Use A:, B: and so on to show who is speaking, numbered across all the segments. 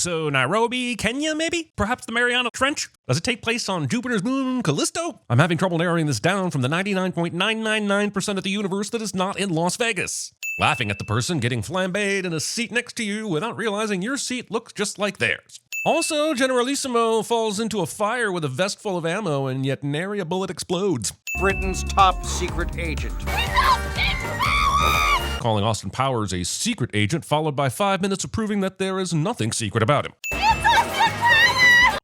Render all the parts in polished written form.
A: So Nairobi, Kenya maybe? Perhaps the Mariana Trench? Does it take place on Jupiter's moon, Callisto? I'm having trouble narrowing this down from the 99.999% of the universe that is not in Las Vegas. Laughing at the person getting flambéed in a seat next to you without realizing your seat looks just like theirs. Also, Generalissimo falls into a fire with a vest full of ammo and yet nary a bullet explodes.
B: Britain's top secret agent.
A: Calling Austin Powers a secret agent, followed by 5 minutes of proving that there is nothing secret about him.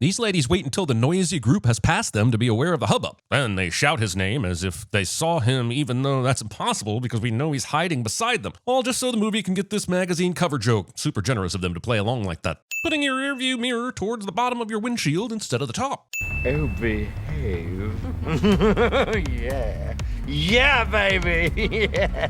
A: These ladies wait until the noisy group has passed them to be aware of the hubbub. Then they shout his name as if they saw him, even though that's impossible because we know he's hiding beside them. All just so the movie can get this magazine cover joke. Super generous of them to play along like that. Putting your rearview mirror towards the bottom of your windshield instead of the top.
B: Oh, behave. Yeah. Yeah, baby. Yeah.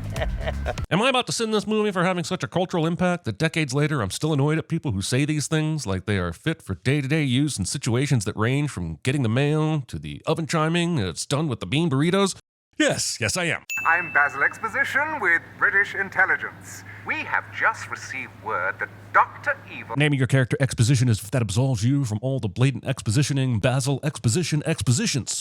A: Am I about to sin this movie for having such a cultural impact that decades later I'm still annoyed at people who say these things like they are fit for day-to-day use in situations that range from getting the mail to the oven chiming that's done with the bean burritos? Yes, I am.
C: I'm Basil Exposition with British Intelligence. We have just received word that Dr. Evil...
A: Naming your character Exposition is if that absolves you from all the blatant expositioning, Basil Expositions. Exposition.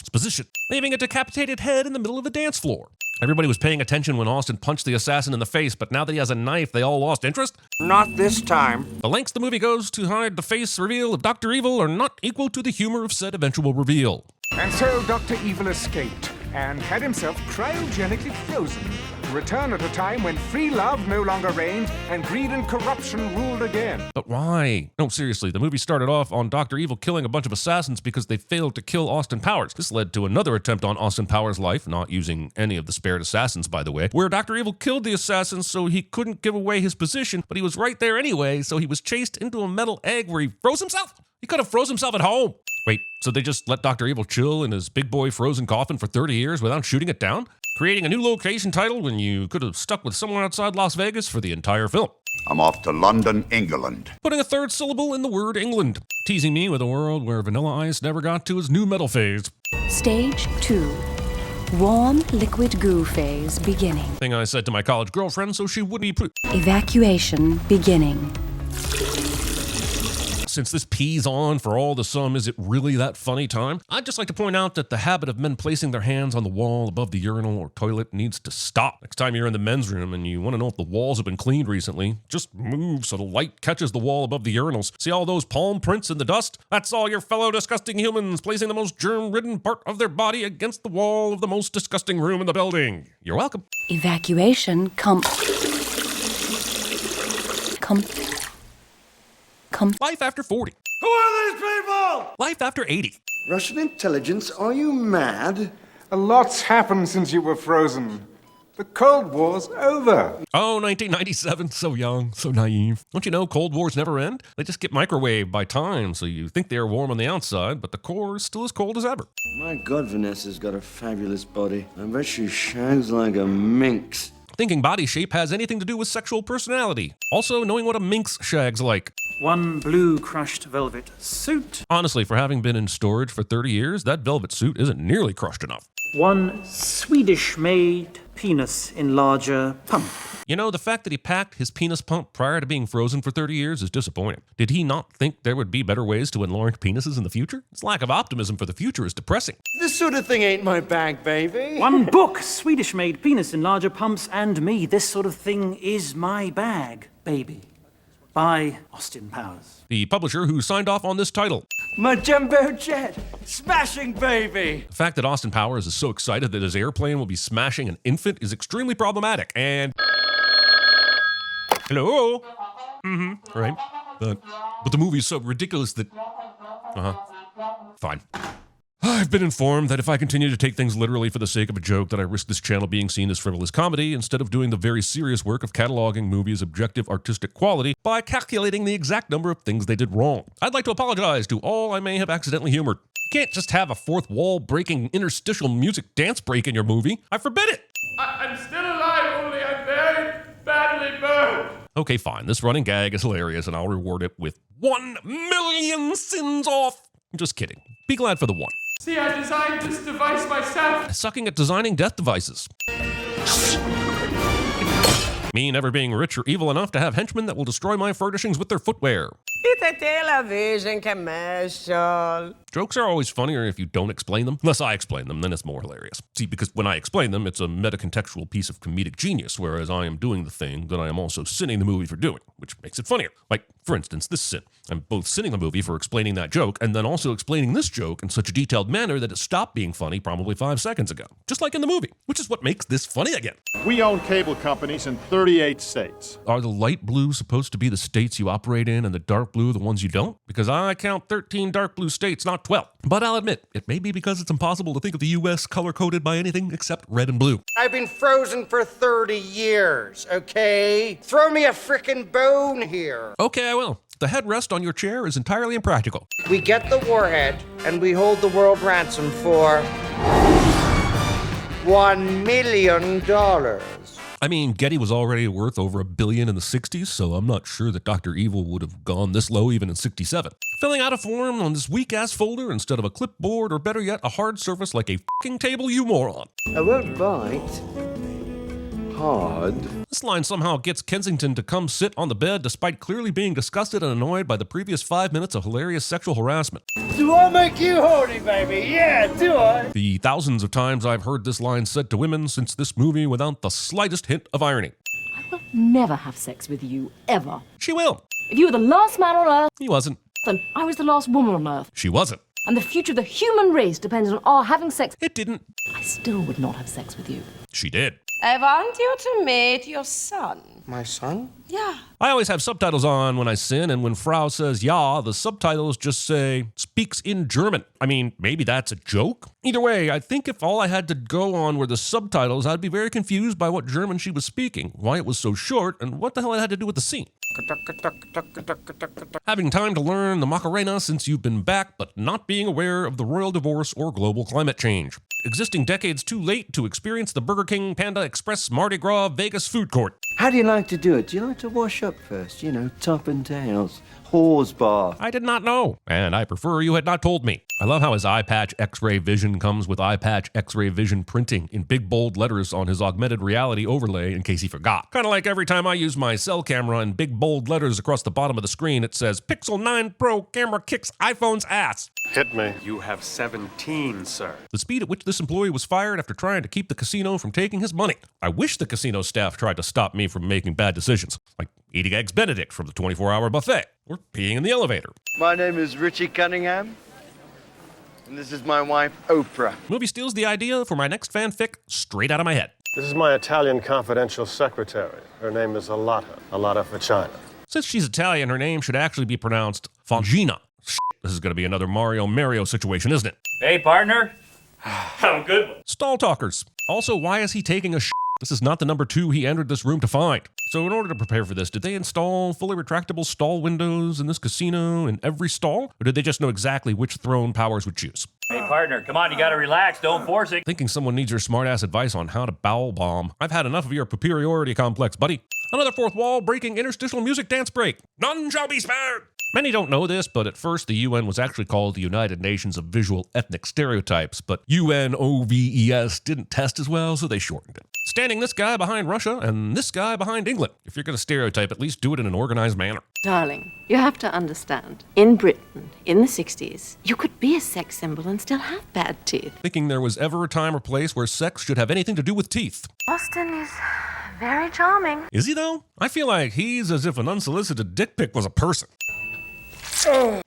A: Leaving a decapitated head in the middle of the dance floor. Everybody was paying attention when Austin punched the assassin in the face, but now that he has a knife, they all lost interest?
B: Not this time.
A: The lengths the movie goes to hide the face reveal of Dr. Evil are not equal to the humor of said eventual reveal.
C: And so Dr. Evil escaped and had himself cryogenically frozen to return at a time when free love no longer reigned and greed and corruption ruled again.
A: But why? No, seriously, the movie started off on Dr. Evil killing a bunch of assassins because they failed to kill Austin Powers. This led to another attempt on Austin Powers' life, not using any of the spared assassins, by the way, where Dr. Evil killed the assassins so he couldn't give away his position, but he was right there anyway, so he was chased into a metal egg where he froze himself. He could have froze himself at home. Wait, so they just let Dr. Evil chill in his big boy frozen coffin for 30 years without shooting it down? Creating a new location title when you could have stuck with somewhere outside Las Vegas for the entire film.
D: I'm off to London, England.
A: Putting a third syllable in the word England. Teasing me with a world where Vanilla Ice never got to his new metal phase.
E: Stage 2. Warm liquid goo phase beginning.
A: Thing I said to my college girlfriend so she wouldn't be
E: Evacuation beginning.
A: Since this pees on for all the sum, is it really that funny time? I'd just like to point out that the habit of men placing their hands on the wall above the urinal or toilet needs to stop. Next time you're in the men's room and you want to know if the walls have been cleaned recently, just move so the light catches the wall above the urinals. See all those palm prints in the dust? That's all your fellow disgusting humans placing the most germ-ridden part of their body against the wall of the most disgusting room in the building. You're welcome.
E: Evacuation
A: Life after 40.
B: Who are these people?
A: Life after 80.
F: Russian intelligence, are you mad?
C: A lot's happened since you were frozen. The Cold War's over.
A: Oh, 1997, so young, so naive. Don't you know Cold Wars never end? They just get microwaved by time, so you think they're warm on the outside, but the core is still as cold as ever.
F: My God, Vanessa's got a fabulous body. I bet she shags like a minx.
A: Thinking body shape has anything to do with sexual personality. Also, knowing what a minx shag's like.
G: One blue crushed velvet suit.
A: Honestly, for having been in storage for 30 years, that velvet suit isn't nearly crushed enough.
G: One Swedish-made penis enlarger pump.
A: You know, the fact that he packed his penis pump prior to being frozen for 30 years is disappointing. Did he not think there would be better ways to enlarge penises in the future? His lack of optimism for the future is depressing.
F: This sort of thing ain't my bag, baby.
G: One book, Swedish-made penis enlarger pumps and me. This sort of thing is my bag, baby. By Austin Powers.
A: The publisher who signed off on this title.
F: My jumbo jet. Smashing, baby.
A: The fact that Austin Powers is so excited that his airplane will be smashing an infant is extremely problematic, and... Hello? Right. But the movie's so ridiculous that... Fine. I've been informed that if I continue to take things literally for the sake of a joke, that I risk this channel being seen as frivolous comedy instead of doing the very serious work of cataloging movies' objective artistic quality by calculating the exact number of things they did wrong. I'd like to apologize to all I may have accidentally humored. You can't just have a fourth wall-breaking interstitial music dance break in your movie. I forbid it!
H: I'm still alive, only I'm very badly burned.
A: Okay, fine. This running gag is hilarious, and I'll reward it with 1 million sins off. I'm just kidding. Be glad for the one.
H: See, I designed this device myself.
A: Sucking at designing death devices. Me never being rich or evil enough to have henchmen that will destroy my furnishings with their footwear.
I: It's a television commercial.
A: Jokes are always funnier if you don't explain them. Unless I explain them, then it's more hilarious. See, because when I explain them, it's a metacontextual piece of comedic genius, whereas I am doing the thing that I am also sinning the movie for doing, which makes it funnier. Like, for instance, this sin. I'm both sinning the movie for explaining that joke, and then also explaining this joke in such a detailed manner that it stopped being funny probably 5 seconds ago. Just like in the movie, which is what makes this funny again.
J: We own cable companies in 38 states.
A: Are the light blue supposed to be the states you operate in and the dark blue the ones you don't? Because I count 13 dark blue states, not 12. But I'll admit, it may be because it's impossible to think of the U.S. color-coded by anything except red and blue.
B: I've been frozen for 30 years, okay? Throw me a frickin' bone here.
A: Okay, I will. The headrest on your chair is entirely impractical.
B: We get the warhead, and we hold the world ransom for $1 million.
A: I mean, Getty was already worth over $1 billion in the 60s, so I'm not sure that Dr. Evil would have gone this low even in 67. Filling out a form on this weak-ass folder instead of a clipboard, or better yet, a hard surface like a f***ing table, you moron.
F: I won't bite. Hard.
A: This line somehow gets Kensington to come sit on the bed despite clearly being disgusted and annoyed by the previous 5 minutes of hilarious sexual harassment.
B: Do I make you horny, baby? Yeah, do I?
A: The thousands of times I've heard this line said to women since this movie without the slightest hint of irony.
K: I will never have sex with you, ever.
A: She will.
K: If you were the last man on Earth,
A: He wasn't.
K: then I was the last woman on Earth.
A: She wasn't.
K: And the future of the human race depends on our having sex.
A: It didn't.
K: I still would not have sex with you.
A: She did.
I: I want you to meet your son.
B: My son?
I: Yeah.
A: I always have subtitles on when I sin, and when Frau says ja, the subtitles just say, speaks in German. I mean, maybe that's a joke? Either way, I think if all I had to go on were the subtitles, I'd be very confused by what German she was speaking, why it was so short, and what the hell it had to do with the scene. Having time to learn the Macarena since you've been back, but not being aware of the royal divorce or global climate change. Existing decades too late to experience the Burger King, Panda Express, Mardi Gras, Vegas food court.
F: How do you like to do it? Do you like to wash up first? You know, top and tails. Hawes bath.
A: I did not know, and I prefer you had not told me. I love how his eye patch X-ray vision comes with eye patch X-ray vision printing in big bold letters on his augmented reality overlay in case he forgot. Kind of like every time I use my cell camera in big bold letters across the bottom of the screen, it says, Pixel 9 Pro camera kicks iPhone's ass.
J: Hit me.
L: You have 17, sir.
A: The speed at which this employee was fired after trying to keep the casino from taking his money. I wish the casino staff tried to stop me from making bad decisions, like eating Eggs Benedict from the 24-hour buffet, or peeing in the elevator.
F: My name is Richie Cunningham, and this is my wife, Oprah.
A: Movie steals the idea for my next fanfic straight out of my head.
J: This is my Italian confidential secretary. Her name is Alata for China.
A: Since she's Italian, her name should actually be pronounced Fongina. This is going to be another Mario situation, isn't it?
L: Hey, partner. Have a good one.
A: Stall talkers. Also, why is he taking a This is not the number 2 he entered this room to find. So in order to prepare for this, did they install fully retractable stall windows in this casino in every stall? Or did they just know exactly which throne Powers would choose?
L: Hey, partner, come on, you gotta relax, don't force it.
A: Thinking someone needs your smart-ass advice on how to bowel bomb. I've had enough of your superiority complex, buddy. Another fourth wall breaking interstitial music dance break. None shall be spared! Many don't know this, but at first the UN was actually called the United Nations of Visual Ethnic Stereotypes, but UNOVES didn't test as well, so they shortened it. Standing this guy behind Russia and this guy behind England. If you're going to stereotype, at least do it in an organized manner.
K: Darling, you have to understand, in Britain, in the 60s, you could be a sex symbol and still have bad teeth.
A: Thinking there was ever a time or place where sex should have anything to do with teeth.
K: Austin is very charming.
A: Is he though? I feel like he's as if an unsolicited dick pic was a person.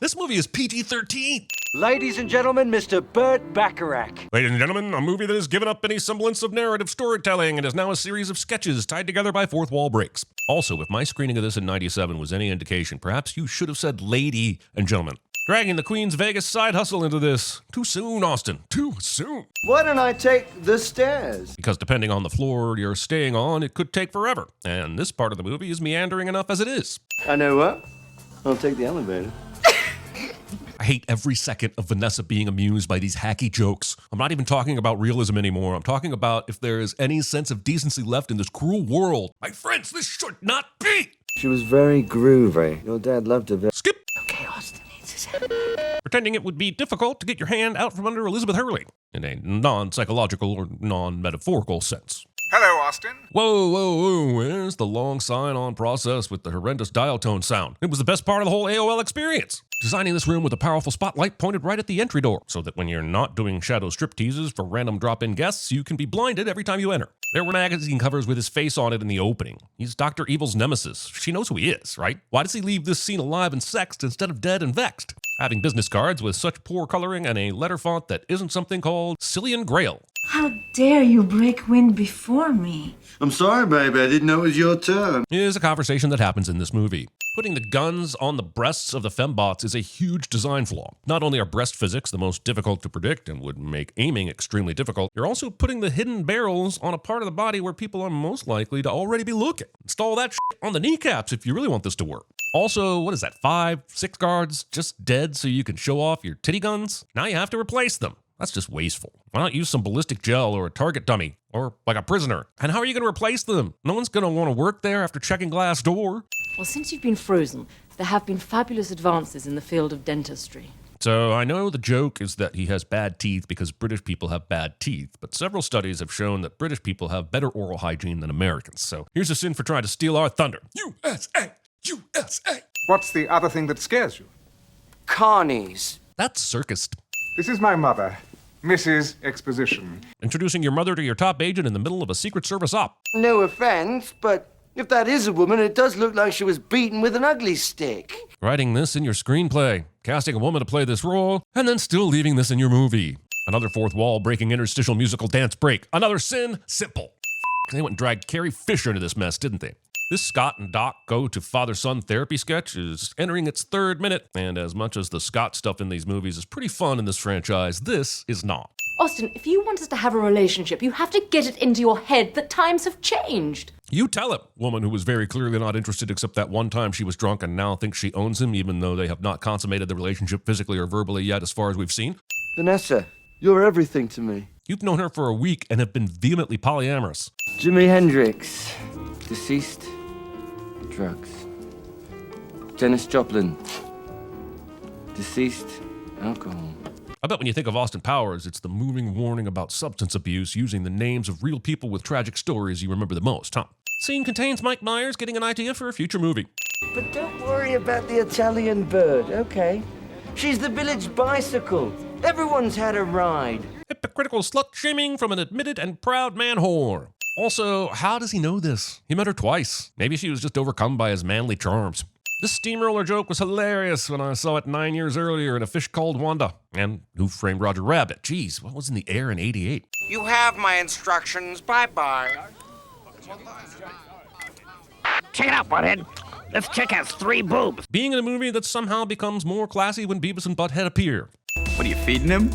A: This movie is PG-13.
B: Ladies and gentlemen, Mr. Burt Bacharach.
A: Ladies and gentlemen, a movie that has given up any semblance of narrative storytelling and is now a series of sketches tied together by fourth wall breaks. Also, if my screening of this in 97 was any indication, perhaps you should have said lady and gentlemen. Dragging the Queen's Vegas side hustle into this. Too soon, Austin. Too soon.
F: Why don't I take the stairs?
A: Because depending on the floor you're staying on, it could take forever. And this part of the movie is meandering enough as it is.
F: I know what. I'll take the elevator.
A: I hate every second of Vanessa being amused by these hacky jokes. I'm not even talking about realism anymore. I'm talking about if there is any sense of decency left in this cruel world. My friends, this should not be!
F: She was very groovy. Your dad loved her very...
A: Skip!
K: Okay, Austin needs his help.
A: Pretending it would be difficult to get your hand out from under Elizabeth Hurley in a non-psychological or non-metaphorical sense.
C: Hello, Austin.
A: Whoa, whoa, whoa, where's the long sign-on process with the horrendous dial tone sound? It was the best part of the whole AOL experience. Designing this room with a powerful spotlight pointed right at the entry door, so that when you're not doing shadow strip teases for random drop-in guests, you can be blinded every time you enter. There were magazine covers with his face on it in the opening. He's Dr. Evil's nemesis. She knows who he is, right? Why does he leave this scene alive and sexed instead of dead and vexed? Having business cards with such poor coloring and a letter font that isn't something called Cillian Grail.
M: How dare you break wind before me?
F: I'm sorry, baby. I didn't know it was your turn.
A: Is a conversation that happens in this movie. Putting the guns on the breasts of the fembots is a huge design flaw. Not only are breast physics the most difficult to predict and would make aiming extremely difficult, you're also putting the hidden barrels on a part of the body where people are most likely to already be looking. Install that shit on the kneecaps if you really want this to work. Also, what is that, 5, 6 guards just dead so you can show off your titty guns? Now you have to replace them. That's just wasteful. Why not use some ballistic gel or a target dummy? Or like a prisoner? And how are you going to replace them? No one's going to want to work there after checking glass door.
K: Well, since you've been frozen, there have been fabulous advances in the field of dentistry.
A: So I know the joke is that he has bad teeth because British people have bad teeth, but several studies have shown that British people have better oral hygiene than Americans. So here's a sin for trying to steal our thunder. USA! USA!
C: What's the other thing that scares you?
B: Carnies.
A: That's circus.
C: This is my mother, Mrs. Exposition.
A: Introducing your mother to your top agent in the middle of a Secret Service op.
F: No offense, but if that is a woman, it does look like she was beaten with an ugly stick.
A: Writing this in your screenplay, casting a woman to play this role, and then still leaving this in your movie. Another fourth wall breaking interstitial musical dance break. Another sin, simple. They went and dragged Carrie Fisher into this mess, didn't they? This Scott and Doc go to father-son therapy sketch is entering its 3rd minute, and as much as the Scott stuff in these movies is pretty fun in this franchise, this is not.
K: Austin, if you want us to have a relationship, you have to get it into your head that times have changed.
A: You tell him, woman who was very clearly not interested except that one time she was drunk and now thinks she owns him, even though they have not consummated the relationship physically or verbally yet as far as we've seen.
F: Vanessa, you're everything to me.
A: You've known her for a week and have been vehemently polyamorous.
F: Jimi Hendrix, deceased, drugs. Janis Joplin, deceased, alcohol.
A: I bet when you think of Austin Powers, it's the moving warning about substance abuse using the names of real people with tragic stories you remember the most, huh? Scene contains Mike Myers getting an idea for a future movie.
F: But don't worry about the Italian bird, okay? She's the village bicycle. Everyone's had a ride.
A: Hypocritical slut-shaming from an admitted and proud man whore. Also, how does he know this? He met her twice. Maybe she was just overcome by his manly charms. This steamroller joke was hilarious when I saw it 9 years earlier in A Fish Called Wanda. And Who Framed Roger Rabbit? Jeez, what was in the air in '88?
B: You have my instructions. Bye-bye.
N: Check it out, butthead. This chick has 3 boobs.
A: Being in a movie that somehow becomes more classy when Beavis and Butthead appear.
O: What are you, feeding him?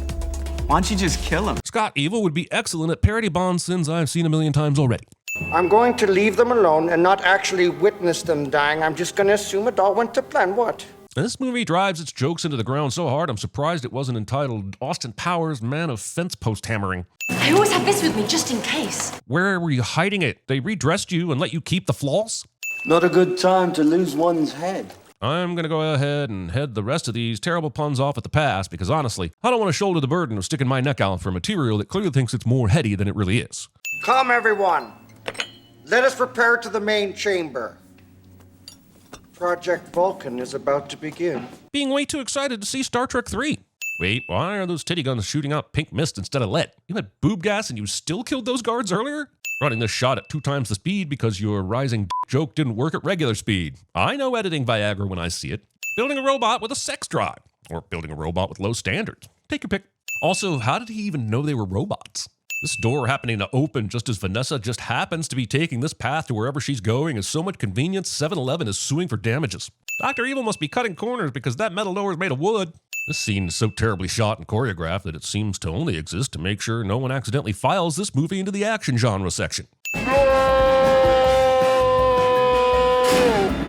O: Why don't you just kill him?
A: Scott Evil would be excellent at parody Bond sins I've seen a million times already.
B: I'm going to leave them alone and not actually witness them dying. I'm just going to assume it all went to plan. What?
A: This movie drives its jokes into the ground so hard, I'm surprised it wasn't entitled Austin Powers, Man of Fence Post Hammering.
K: I always have this with me just in case.
A: Where were you hiding it? They redressed you and let you keep the floss?
F: Not a good time to lose one's head.
A: I'm going to go ahead and head the rest of these terrible puns off at the pass because honestly, I don't want to shoulder the burden of sticking my neck out for material that clearly thinks it's more heady than it really is.
B: Come, everyone. Let us repair to the main chamber. Project Vulcan is about to begin.
A: Being way too excited to see Star Trek 3. Wait, why are those titty guns shooting out pink mist instead of lead? You had boob gas and you still killed those guards earlier? Running this shot at 2 times the speed because your rising joke didn't work at regular speed. I know editing Viagra when I see it. Building a robot with a sex drive. Or building a robot with low standards. Take your pick. Also, how did he even know they were robots? This door happening to open just as Vanessa just happens to be taking this path to wherever she's going is so much convenience 7-Eleven is suing for damages. Dr. Evil must be cutting corners because that metal door is made of wood. This scene is so terribly shot and choreographed that it seems to only exist to make sure no one accidentally files this movie into the action genre section.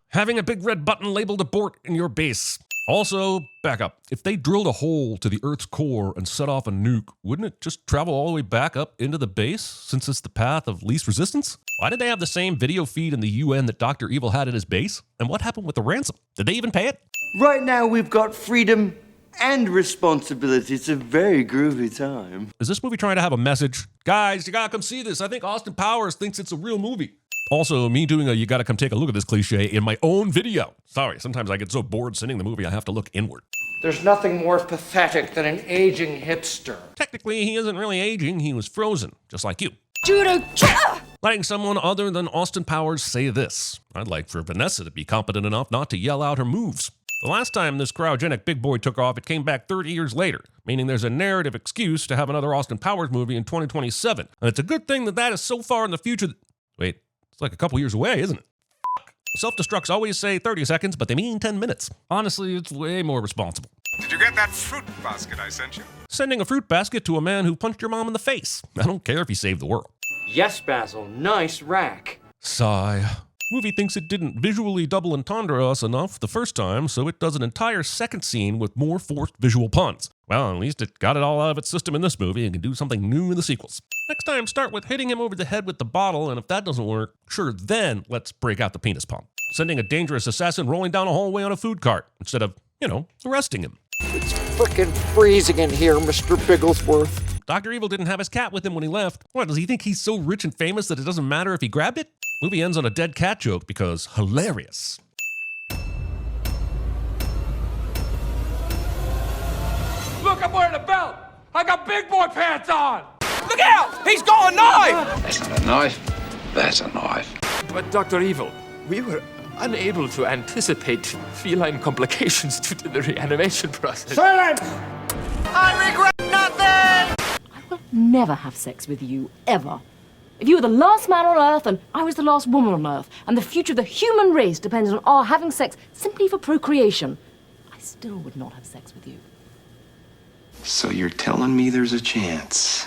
A: Having a big red button labeled abort in your base. Also, back up. If they drilled a hole to the Earth's core and set off a nuke, wouldn't it just travel all the way back up into the base since it's the path of least resistance? Why did they have the same video feed in the UN that Dr. Evil had at his base? And what happened with the ransom? Did they even pay it?
F: Right now we've got freedom and responsibility. It's a very groovy time.
A: Is this movie trying to have a message? Guys, you gotta come see this. I think Austin Powers thinks it's a real movie. Also, me doing a you gotta come take a look at this cliche in my own video. Sorry, sometimes I get so bored sending the movie I have to look inward.
B: There's nothing more pathetic than an aging hipster.
A: Technically, he isn't really aging, he was frozen, just like you.
I: Judo.
A: Letting someone other than Austin Powers say this. I'd like for Vanessa to be competent enough not to yell out her moves. The last time this cryogenic big boy took off, it came back 30 years later, meaning there's a narrative excuse to have another Austin Powers movie in 2027. And it's a good thing that that is so far in the future. Wait, it's like a couple years away, isn't it? Self-destructs always say 30 seconds, but they mean 10 minutes. Honestly, it's way more responsible.
C: Did you get that fruit basket I sent you?
A: Sending a fruit basket to a man who punched your mom in the face. I don't care if he saved the world.
F: Yes, Basil, nice rack.
A: Sigh. Movie thinks it didn't visually double entendre us enough the first time, so it does an entire second scene with more forced visual puns. Well, at least it got it all out of its system in this movie and can do something new in the sequels. Next time, start with hitting him over the head with the bottle, and if that doesn't work, sure, then let's break out the penis pump. Sending a dangerous assassin rolling down a hallway on a food cart, instead of, arresting him.
B: It's frickin' freezing in here, Mr. Bigglesworth.
A: Dr. Evil didn't have his cat with him when he left. What, does he think he's so rich and famous that it doesn't matter if he grabbed it? Movie ends on a dead cat joke because hilarious.
H: Look, I'm wearing a belt. I got big boy pants on.
N: Look out! He's got a knife!
P: That's not a knife. That's a knife.
Q: But Dr. Evil, we were unable to anticipate feline complications due to the reanimation process.
B: Silence! I regret nothing!
K: I will never have sex with you, ever. If you were the last man on Earth and I was the last woman on Earth, and the future of the human race depended on our having sex simply for procreation, I still would not have sex with you.
P: So you're telling me there's a chance?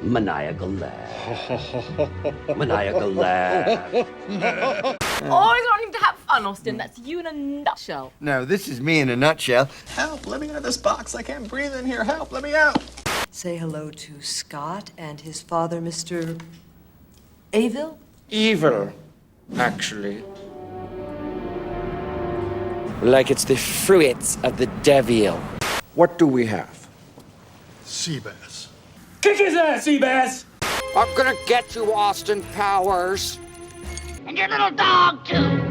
F: Maniacal laugh. Maniacal laugh.
K: Always wanting to have fun, Austin. That's you in a nutshell.
F: No, this is me in a nutshell.
O: Help, let me out of this box. I can't breathe in here. Help, let me out.
R: Say hello to Scott and his father, Mr. Avil?
B: Evil, actually. Like it's the fruits of the devil. What do we have?
C: Sea bass.
H: Kick his ass, Seabass.
B: I'm gonna get you, Austin Powers.
N: And your little dog, too.